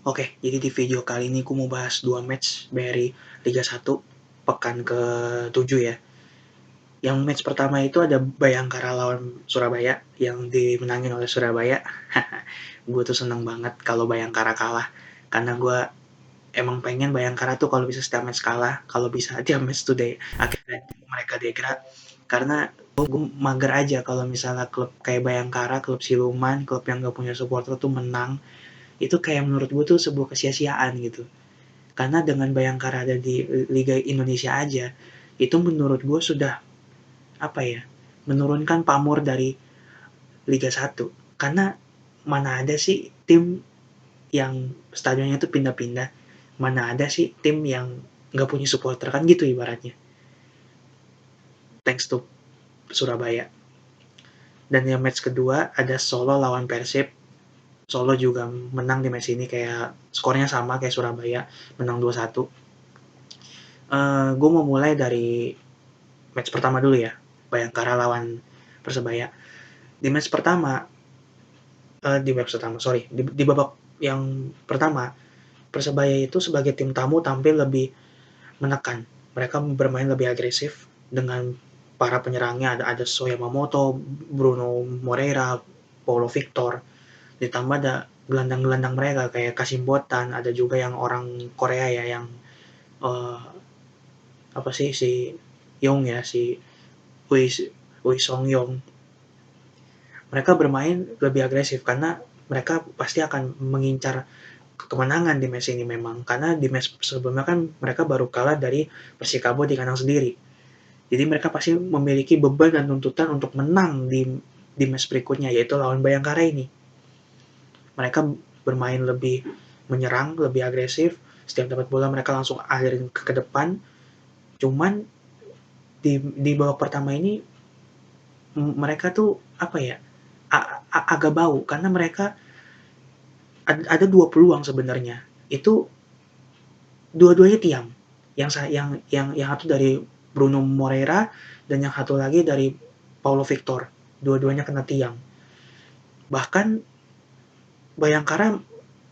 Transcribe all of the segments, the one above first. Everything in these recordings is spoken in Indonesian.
Oke, jadi di video kali ini aku mau bahas 2 match dari Liga 1 pekan ke-7 ya. Yang match pertama itu ada Bayangkara lawan Surabaya yang dimenangin oleh Surabaya. Gue tuh seneng banget kalau Bayangkara kalah karena gue emang pengen Bayangkara tuh kalau bisa setiap match kalah, kalau bisa tiap match tuh deh akhirnya mereka degra karena gue mager aja kalau misalnya klub kayak Bayangkara, klub siluman, klub yang gak punya supporter tuh menang. Itu kayak menurut gue tuh sebuah kesia-siaan gitu. Karena dengan Bayangkara ada di Liga Indonesia aja, itu menurut gue sudah apa ya, menurunkan pamor dari Liga 1. Karena mana ada sih tim yang stadionnya itu pindah-pindah, mana ada sih tim yang nggak punya supporter kan gitu ibaratnya. Thanks to Surabaya. Dan yang match kedua ada Solo lawan Persib. Solo juga menang di match ini kayak skornya sama kayak Surabaya, menang 2-1. Gue mau mulai dari match pertama dulu ya, Bayangkara lawan Persebaya. Di match pertama, di match pertama, sorry, di babak yang pertama, Persebaya itu sebagai tim tamu tampil lebih menekan. Mereka bermain lebih agresif dengan para penyerangnya ada Soya Mamoto, Bruno Moreira, Paulo Victor, ditambah ada gelandang-gelandang mereka kayak Kasim Botan, ada juga yang orang Korea ya yang uh, apa sih si Yong ya si Wei Song Yong. Mereka bermain lebih agresif karena mereka pasti akan mengincar kemenangan di match ini memang karena di match sebelumnya kan mereka baru kalah dari Persikabo di kandang sendiri. Jadi mereka pasti memiliki beban dan tuntutan untuk menang di match berikutnya yaitu lawan Bayangkara ini. Mereka bermain lebih menyerang, lebih agresif. Setiap dapat bola mereka langsung alirin ke depan. Cuman di babak pertama ini mereka tuh apa ya? Agak bau karena mereka ada dua peluang sebenarnya. Itu dua-duanya tiang. Yang satu dari Bruno Moreira dan yang satu lagi dari Paulo Victor. Dua-duanya kena tiang. Bahkan Bayangkara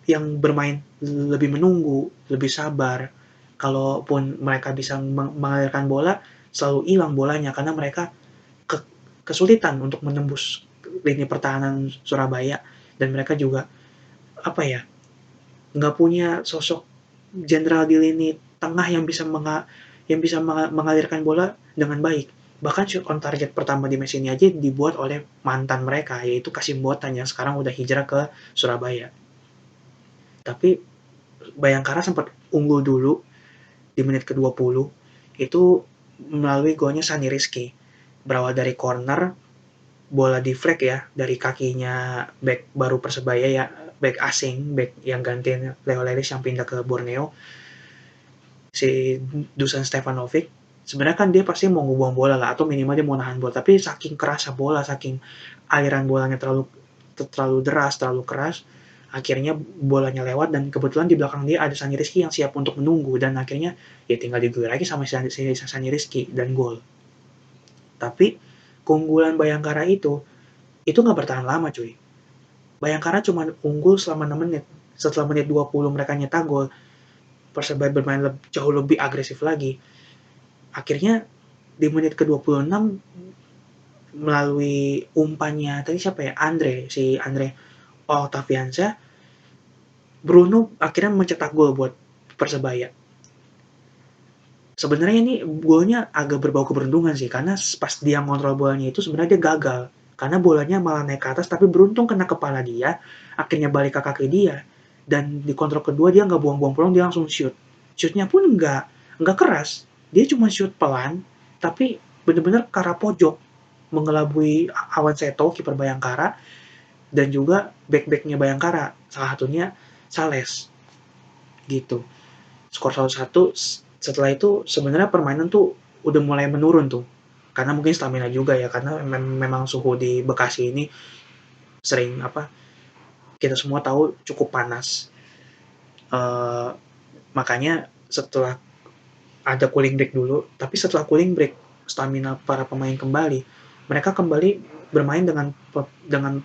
yang bermain lebih menunggu, lebih sabar. Kalaupun mereka bisa mengalirkan bola, selalu hilang bolanya karena mereka ke, kesulitan untuk menembus lini pertahanan Surabaya dan mereka juga apa ya nggak punya sosok jenderal di lini tengah yang bisa mengalirkan bola dengan baik. Bahkan shoot on target pertama di match ini aja dibuat oleh mantan mereka, yaitu Kasim Botan yang sekarang udah hijrah ke Surabaya. Tapi Bayangkara sempat unggul dulu di menit ke-20, itu melalui golnya Sani Rizky. Berawal dari corner, bola deflect ya, dari kakinya back baru Persebaya ya, back asing, back yang gantiin Leo Lelis yang pindah ke Borneo, si Dusan Stefanovic. Sebenarnya kan dia pasti mau ngebuang bola lah atau minimal dia mau nahan bola, tapi saking kerasa bola, saking aliran bolanya terlalu terlalu deras, terlalu keras, akhirnya bolanya lewat dan kebetulan di belakang dia ada Sani Rizky yang siap untuk menunggu dan akhirnya ya tinggal diguyur lagi sama Sani Rizky dan gol. Tapi keunggulan Bayangkara itu nggak bertahan lama cuy. Bayangkara cuma unggul selama 6 menit. Setelah menit 20 mereka nyetak gol, Persebaya bermain jauh lebih agresif lagi. Akhirnya di menit ke-26 melalui umpannya tadi siapa ya? Andre Octaviansyah, Bruno akhirnya mencetak gol buat Persebaya. Sebenarnya ini golnya agak berbau keberuntungan sih karena pas dia ngontrol bolanya itu sebenarnya dia gagal karena bolanya malah naik ke atas tapi beruntung kena kepala dia akhirnya balik ke kaki dia dan di kontrol kedua dia nggak buang-buang peluang dia langsung shootnya pun nggak keras dia cuma shoot pelan tapi bener-bener ke arah pojok mengelabui Awan Seto kiper Bayangkara dan juga back-backnya Bayangkara salah satunya Sales gitu skor 1-1. Setelah itu sebenarnya permainan tuh udah mulai menurun tuh karena mungkin stamina juga ya karena memang suhu di Bekasi ini sering apa kita semua tahu cukup panas. uh, Makanya setelah ada cooling break dulu tapi setelah cooling break stamina para pemain kembali mereka kembali bermain dengan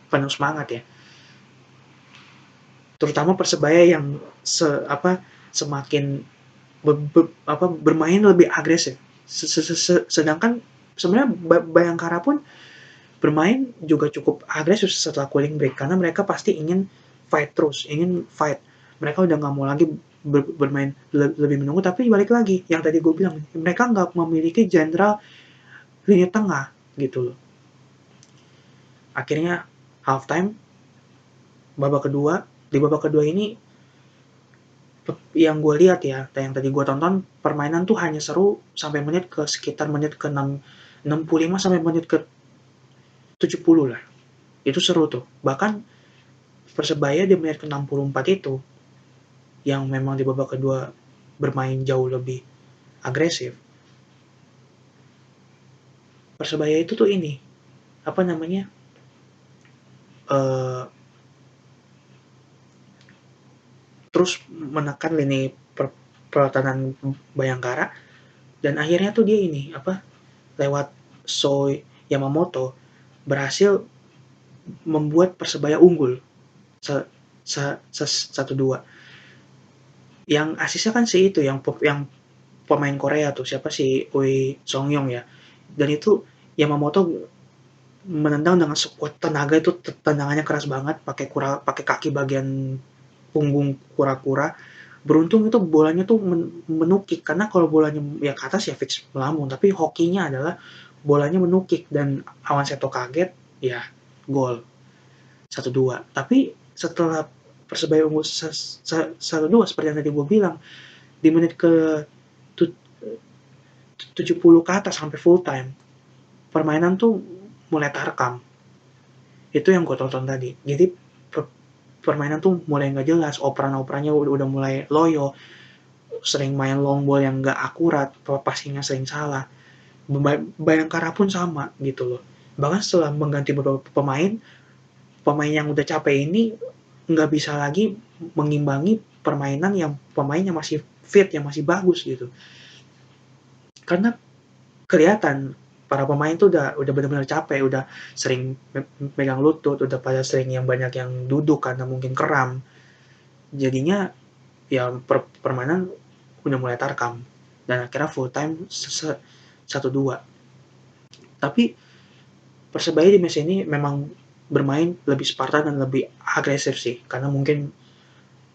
penuh semangat ya terutama Persebaya yang semakin bermain lebih agresif. Sedangkan sebenarnya Bayangkara pun bermain juga cukup agresif setelah cooling break karena mereka pasti ingin fight terus, ingin fight. Mereka udah nggak mau lagi bermain lebih menunggu, tapi balik lagi yang tadi gue bilang, mereka nggak memiliki jenderal lini tengah gitu loh. Akhirnya halftime di babak kedua ini yang gue lihat ya, yang tadi gue tonton, permainan tuh hanya seru sampai sekitar menit ke 65 sampai menit ke 70 lah. Itu seru tuh. Bahkan Persebaya di menit ke 64 itu, yang memang di babak kedua bermain jauh lebih agresif. Persebaya itu tuh ini, apa namanya, terus menekan lini pertahanan Bayangkara, dan akhirnya tuh dia ini, lewat Soy Yamamoto, berhasil membuat Persebaya unggul 1-2. Yang asisnya kan si itu yang pemain Korea tuh, siapa si Oi Songyong ya. Dan itu Yamamoto menendang dengan sekuat tenaga, itu tendangannya keras banget, pakai kaki bagian punggung kura-kura. Beruntung itu bolanya tuh menukik, karena kalau bolanya ya ke atas ya fix melambung, tapi hokinya adalah bolanya menukik dan Awan Seto kaget, ya gol 1-2. Tapi setelah Persebaya unggul 1-2 seperti yang tadi gue bilang, di menit ke 70 ke atas sampai full time, permainan tuh mulai tarkam. Itu yang gue tonton tadi. Jadi permainan tuh mulai nggak jelas, operan-operannya udah mulai loyo, sering main long ball yang nggak akurat, passingnya sering salah. Bayangkara pun sama gitu loh. Bahkan setelah mengganti beberapa pemain yang udah capek ini nggak bisa lagi mengimbangi permainan yang pemainnya masih fit, yang masih bagus gitu. Karena kelihatan para pemain tuh udah benar-benar capek, udah sering megang lutut, udah pada sering yang banyak yang duduk karena mungkin kram. Jadinya ya permainan udah mulai tarkam dan akhirnya full time 1-2. Tapi Persebaya di match ini memang bermain lebih Spartan dan lebih agresif sih, karena mungkin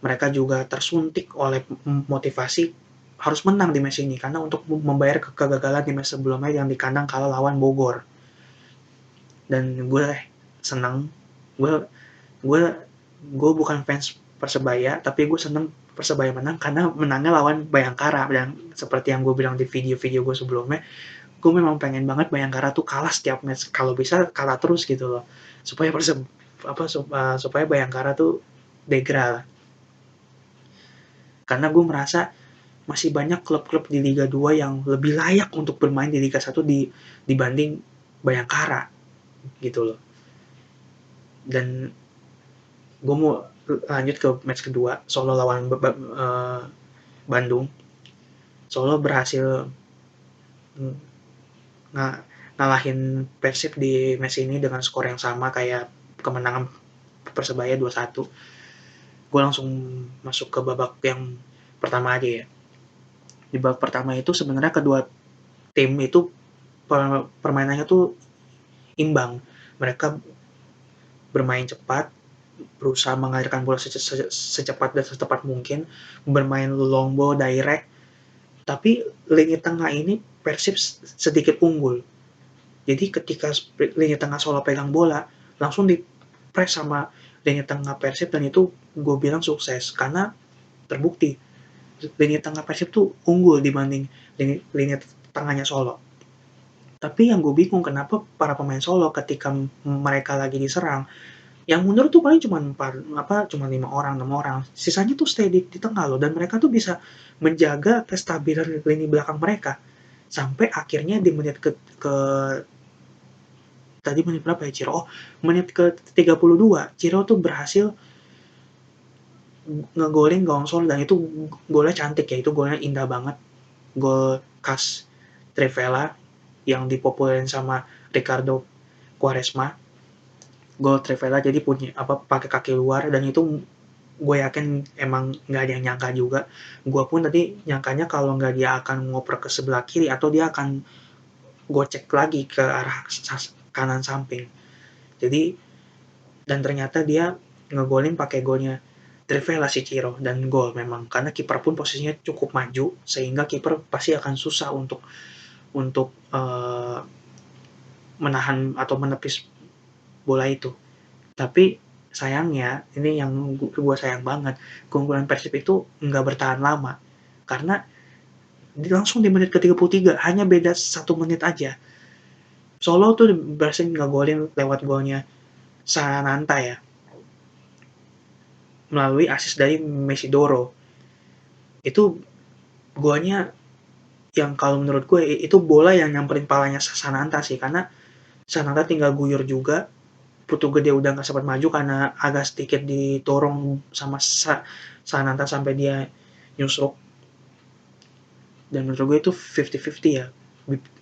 mereka juga tersuntik oleh motivasi harus menang di match ini, karena untuk membayar kegagalan di match sebelumnya yang di kandang kalah lawan Bogor. Dan gue senang, gue gue gue bukan fans Persebaya, tapi gue seneng Persebaya menang karena menangnya lawan Bayangkara. Dan seperti yang gue bilang di video-video gue sebelumnya, gue memang pengen banget Bayangkara tuh kalah setiap match, kalau bisa kalah terus gitu loh, supaya supaya Bayangkara tuh degra. Karena gue merasa masih banyak klub-klub di Liga 2 yang lebih layak untuk bermain di Liga 1 dibanding Bayangkara gitu loh. Dan gue mau lanjut ke match kedua, Solo lawan Bandung. Solo berhasil ngalahin Persib di match ini dengan skor yang sama kayak kemenangan Persebaya 2-1. Gue langsung masuk ke babak yang pertama aja ya. Di babak pertama itu sebenarnya kedua tim itu permainannya tuh imbang. Mereka bermain cepat, berusaha mengalirkan bola secepat dan secepat mungkin, bermain long ball direct, tapi lini tengah ini Persib sedikit unggul. Jadi ketika lini tengah Solo pegang bola, langsung di press sama lini tengah Persib, dan itu gue bilang sukses karena terbukti lini tengah Persib tuh unggul dibanding lini tengahnya Solo. Tapi yang gue bingung kenapa para pemain Solo ketika mereka lagi diserang, yang mundur tuh paling cuma 5 orang, 6 orang. Sisanya tuh stay di tengah loh, dan mereka tuh bisa menjaga kestabilan lini belakang mereka. Sampai akhirnya di menit ke tadi menit berapa ya Ciro? Oh, menit ke 32, Ciro tuh berhasil ngegolin gawang Solo, dan itu golnya cantik ya, itu golnya indah banget. Gol khas Trivela yang dipopulerin sama Ricardo Quaresma. Gol Trivela jadi punya pakai kaki luar, dan itu gue yakin emang nggak ada yang nyangka juga. Gue pun tadi nyangkanya kalau nggak dia akan ngoper ke sebelah kiri atau dia akan gocek lagi ke arah kanan samping. Jadi dan ternyata dia ngegolin pakai golnya Trivela si Ciro dan gol memang karena kiper pun posisinya cukup maju sehingga kiper pasti akan susah untuk menahan atau menepis bola itu. Tapi sayangnya ini yang gue sayang banget, keunggulan Persib itu nggak bertahan lama karena langsung di menit ke-33 hanya beda 1 menit aja. Solo tuh berhasil ngegolin lewat golnya Sananta ya, melalui assist dari Mesidoro. Itu golnya yang kalau menurut gue itu bola yang nyamperin palanya Sananta sih, karena Sananta tinggal guyur juga, Putu Gede udah nggak sempat maju karena agak sedikit didorong sama Sananta sampai dia nyusruk. Dan menurut gue itu 50-50 ya,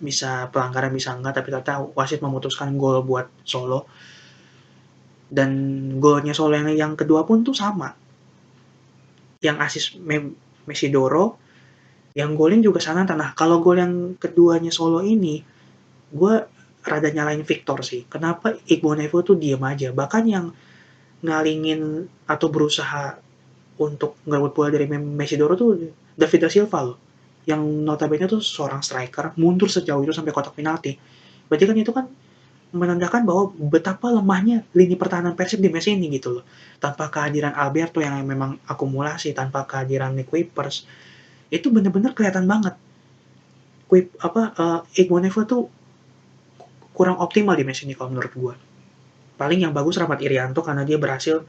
bisa pelanggaran bisa enggak, tapi ternyata wasit memutuskan gol buat Solo. Dan golnya Solo yang kedua pun tuh sama, yang asis Mesidoro, yang golin juga Sananta. Nah kalau gol yang keduanya Solo ini, gue rada nyalain Victor sih. Kenapa Iqbal Nevo tuh diem aja, bahkan yang ngalingin atau berusaha untuk ngerebut bola dari Mesidoro tuh David da Silva loh, yang notabene tuh seorang striker, mundur sejauh itu sampai kotak penalti. Berarti kan itu kan menandakan bahwa betapa lemahnya lini pertahanan Persib di match ini gitu loh. Tanpa kehadiran Alberto yang memang akumulasi, tanpa kehadiran Nick Kuipers, itu bener-bener kelihatan banget. Iqbal Nevo tuh kurang optimal di match ini kalau menurut gue. Paling yang bagus Rahmat Irianto karena dia berhasil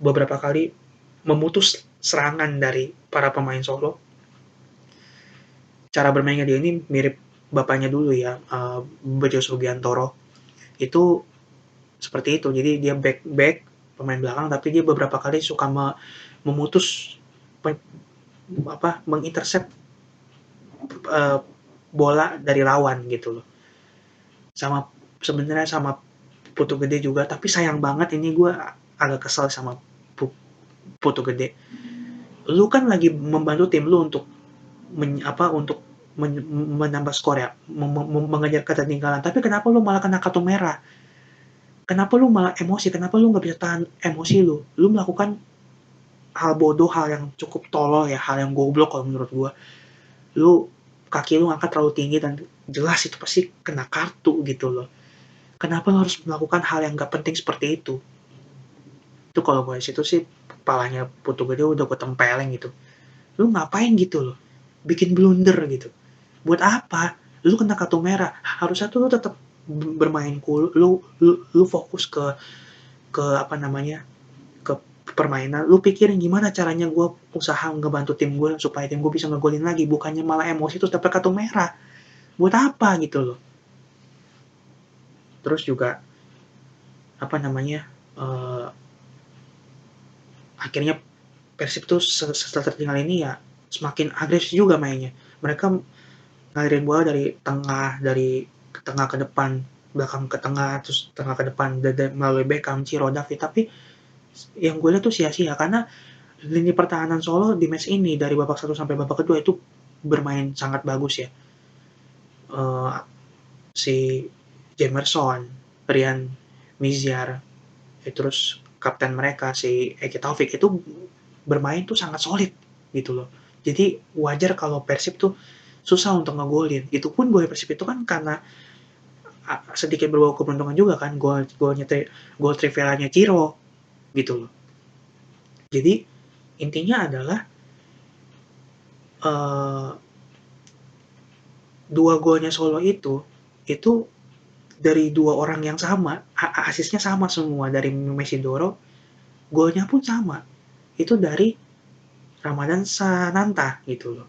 beberapa kali memutus serangan dari para pemain Solo. Cara bermainnya dia ini mirip bapaknya dulu ya, Bejo Sugiantoro. Itu seperti itu. Jadi dia back pemain belakang, tapi dia beberapa kali suka memutus mengintercept bola dari lawan gitu loh. Sama sebenarnya sama Putu Gede juga, tapi sayang banget ini gue agak kesal sama Putu Gede. Lu kan lagi membantu tim lu untuk menambah skor ya, mengejar ketertinggalan. Tapi kenapa lu malah kena kartu merah? Kenapa lu malah emosi? Kenapa lu nggak bisa tahan emosi lu? Lu melakukan hal bodoh, hal yang cukup tolol ya, hal yang goblok kalau menurut gua. Lu kaki lu angkat terlalu tinggi dan jelas itu pasti kena kartu gitu loh. Kenapa lu harus melakukan hal yang nggak penting seperti itu? Itu kalau gue situ sih kepalanya Putu Gede udah gue tempeleng gitu. Lu ngapain gitu loh? Bikin blunder gitu. Buat apa? Lu kena kartu merah. Harusnya tuh lu tetap bermain cool. Lu fokus ke apa namanya? Ke permainan. Lu pikirin gimana caranya gue usaha ngebantu tim gue supaya tim gue bisa ngegolin lagi, bukannya malah emosi terus dapet kartu merah. Buat apa gitu loh. Terus juga apa namanya? Akhirnya Persib tuh setelah tertinggal ini ya semakin agresif juga mainnya. Mereka ngalirin bola dari tengah ke depan, belakang ke tengah, terus tengah ke depan, melalui Beckham, Ciro, David. Tapi yang gue lihat tuh sia-sia karena lini pertahanan Solo di match ini dari babak 1 sampai babak kedua itu bermain sangat bagus ya. Si Jemerson, Rian Mizyar, terus kapten mereka si Eki Taufik itu bermain tuh sangat solid gitu loh. Jadi wajar kalau Persib tuh susah untuk ngegolin. Itu pun gol Persib itu kan karena sedikit berbau keberuntungan juga kan, gol Trivelanya Ciro gitu loh. Jadi intinya adalah dua golnya Solo itu dari dua orang yang sama, asisnya sama semua dari Mesidoro, golnya pun sama. Itu dari Ramadan Sananta gitu loh.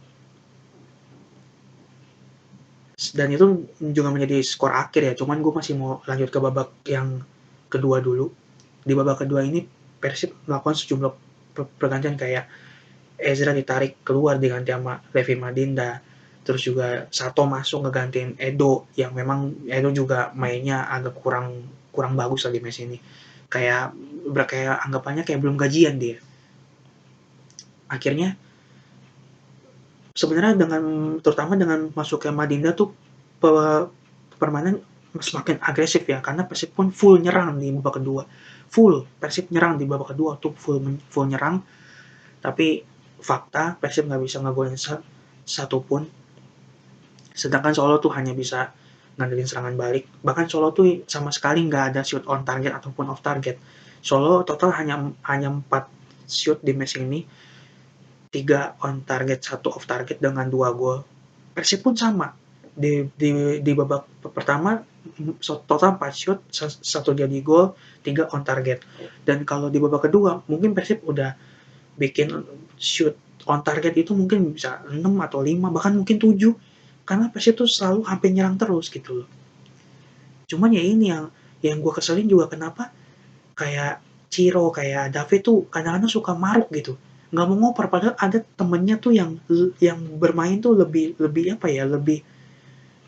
Dan itu juga menjadi skor akhir ya, cuman gue masih mau lanjut ke babak yang kedua dulu. Di babak kedua ini Persib melakukan sejumlah pergantian kayak Ezra ditarik keluar diganti sama Levi Madinda, terus juga Sato masuk ngegantiin Edo yang memang Edo juga mainnya agak kurang bagus lah di match ini, kayak anggapannya kayak belum gajian dia. akhirnya sebenarnya terutama dengan masuknya Madinda tuh permainan semakin agresif ya, karena Persib pun full nyerang di babak kedua. Persib nyerang di babak kedua tuh full nyerang, tapi fakta Persib nggak bisa ngegolin satu pun. Sedangkan Solo tuh hanya bisa ngandelin serangan balik. Bahkan Solo tuh sama sekali nggak ada shoot on target ataupun off target. Solo total hanya 4 shoot di match ini, 3 on target, 1 off target dengan 2 gol. Persib pun sama. Di babak pertama total 4 shoot, 1 jadi gol, 3 on target. Dan kalau di babak kedua mungkin Persib udah bikin shoot on target itu mungkin bisa 6 atau 5 bahkan mungkin 7, karena Persib tuh selalu hampir nyerang terus gitu loh. Cuman ya ini yang gue keselin juga, kenapa kayak Ciro, kayak David tuh kadang-kadang suka maruk gitu, nggak mau ngoper, padahal ada temennya tuh yang bermain tuh lebih apa ya, lebih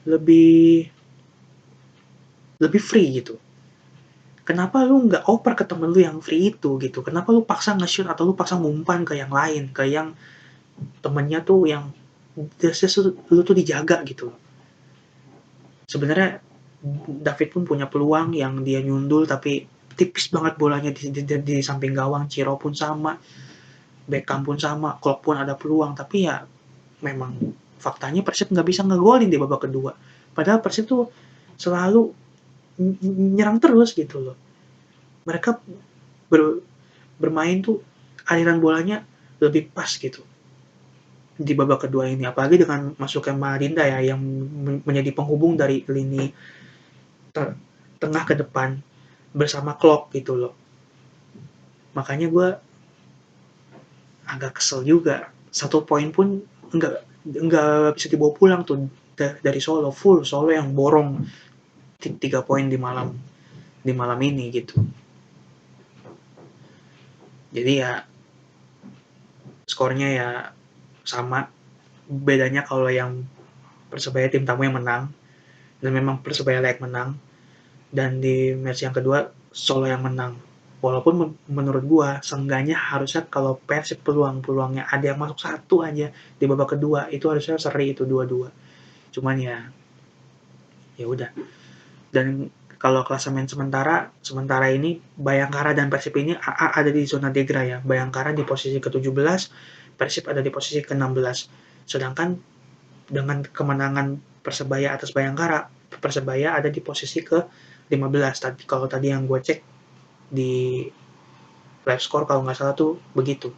lebih lebih free gitu. Kenapa lu nggak oper ke temen lu yang free itu gitu? Kenapa lu paksa nge-shoot atau lu paksa ngumpan ke yang lain, ke yang temennya tuh yang lu tuh dijaga gitu. Sebenarnya David pun punya peluang yang dia nyundul tapi tipis banget bolanya di samping gawang. Ciro pun sama, Beckham pun sama, Klopp pun ada peluang, tapi ya memang faktanya Persib nggak bisa ngegolin di babak kedua. Padahal Persib tuh selalu nyerang terus gitu loh. Mereka bermain tuh aliran bolanya lebih pas gitu di babak kedua ini, apalagi dengan masuknya Madinda ya, yang menjadi penghubung dari lini tengah ke depan bersama Klopp gitu loh. Makanya gue agak kesel juga, 1 poin pun nggak bisa dibawa pulang tuh dari Solo. Solo yang borong 3 poin di malam ini gitu. Jadi ya skornya ya sama, bedanya kalau yang Persebaya tim tamu yang menang, dan memang Persebaya layak menang, dan di match yang kedua Solo yang menang. Walaupun menurut gua seenggaknya harusnya kalau Persib peluangnya ada yang masuk 1 aja di babak kedua, itu harusnya seri itu 2-2. Cuman ya udah. Dan kalau klasemen sementara ini Bayangkara dan Persib ini ada di zona degra ya. Bayangkara di posisi ke-17, Persib ada di posisi ke-16. Sedangkan dengan kemenangan Persebaya atas Bayangkara, Persebaya ada di posisi ke-15. Kalau tadi yang gue cek di live score kalau nggak salah tuh begitu.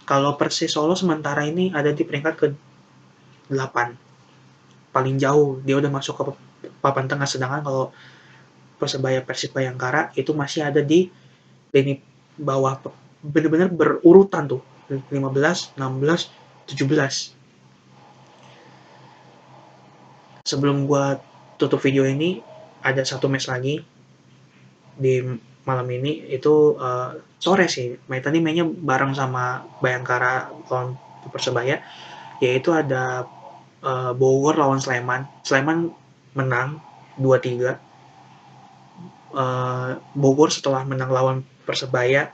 Kalau Persis Solo sementara ini ada di peringkat ke-8. Paling jauh, dia udah masuk ke papan tengah, sedangkan kalau Persebaya Persib Bayangkara itu masih ada di lini bawah, bener-bener berurutan tuh 15, 16, 17. Sebelum gua tutup video ini ada 1 match lagi di malam ini, itu sore sih, tadi mainnya bareng sama Bayangkara lawan Persebaya, yaitu ada Bogor lawan Sleman. Sleman menang 2-3. Bogor setelah menang lawan Persebaya,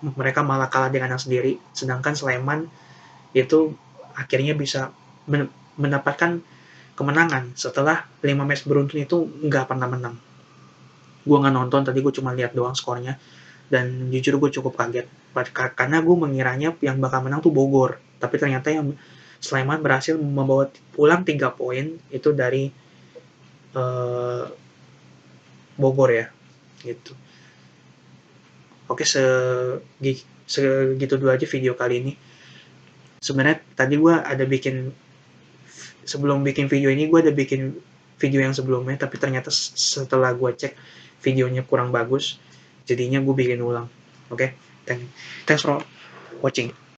mereka malah kalah di kandang sendiri, sedangkan Sleman itu akhirnya bisa mendapatkan kemenangan setelah 5 match beruntun itu nggak pernah menang. Gue nggak nonton, tadi gue cuma lihat doang skornya, dan jujur gue cukup kaget karena gue mengiranya yang bakal menang tuh Bogor, tapi ternyata yang Sleman berhasil membawa pulang 3 poin itu dari Bogor ya gitu. Oke, segitu dulu aja video kali ini. Sebenarnya tadi gue ada sebelum bikin video ini gue ada bikin video yang sebelumnya, tapi ternyata setelah gue cek videonya kurang bagus, jadinya gue bikin ulang. Oke, thanks for watching.